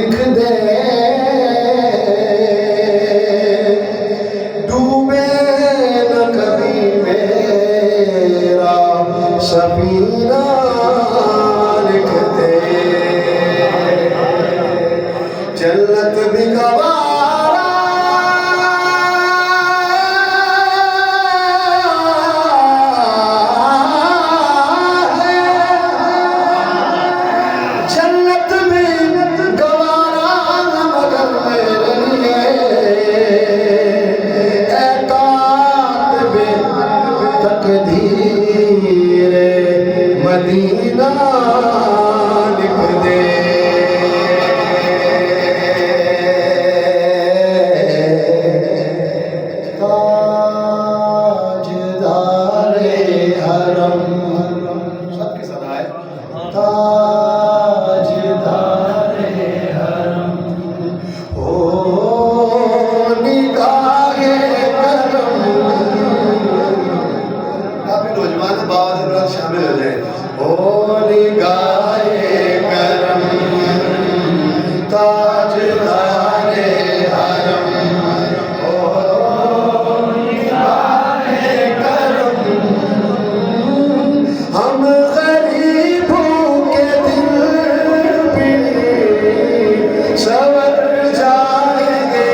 लिख दे, डूबे न कभी मेरा सफीना, लिख दे जन्नत भी गवारा है, जन्नत भी गवारा मगर मेरे लिए कातिबे तकदीर मदीना, लिख दे ताजदारे हरम, सबकी सदा है, ताजदारे हरम हो निगाहे करम। काफी नौजवान बाबा से बड़ा शामिल हो जाए। हो निगाहे करम ताजदारे हरम, हम गरीबों के दिल भी संवर जाएंगे,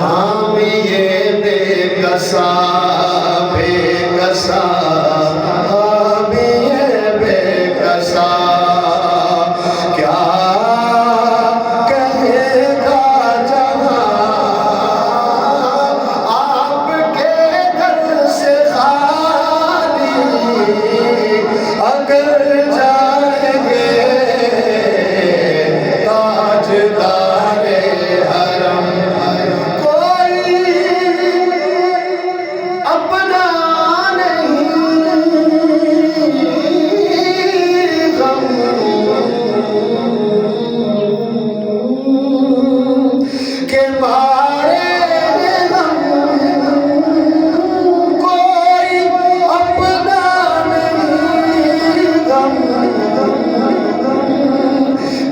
हम ये बेकसा बेकसा, हम ये बेकसा क्या कहेगा जहां, आपके दर से खाली अगर जाएंगे, ताजदारे हरम कोई अपना नहीं गम के मारे हम, कोई अपना नहीं गम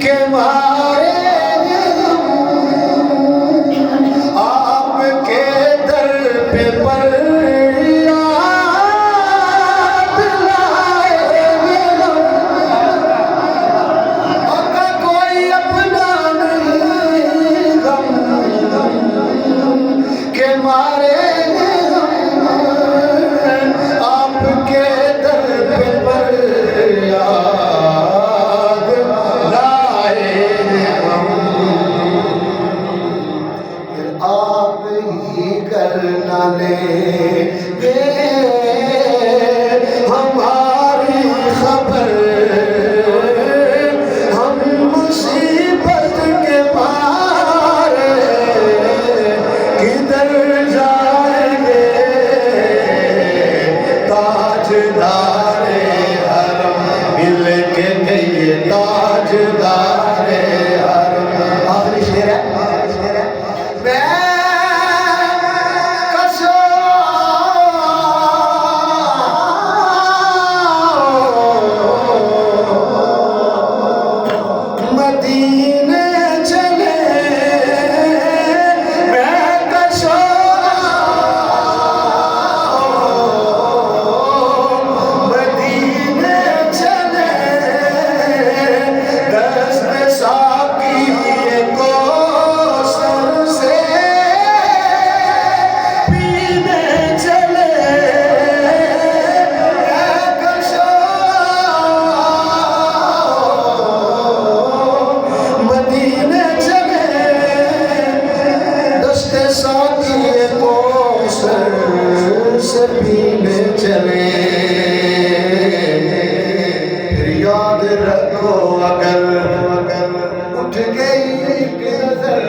के मारे हम, आपके दर पे फरियाद लाए हम, आपका कोई अपना नहीं गम के मारे हम, आपके दर पे फरियाद लाए हम। फिर आप ही करना लेंगे हमारी खबर, हम मुसीबत के मारे किधर जाएंगे, ताजदारे हरम मिल के गए, ताजदारे हरम। आखिरी शेर है, मदीने चले मैं कसो, मदीने चले दस्त साकी को सर से पीने चले मैं कसो, मदीने चले दस्ते साकी को सर से पीने चले। फिर याद रखो अगर उठ गई नजर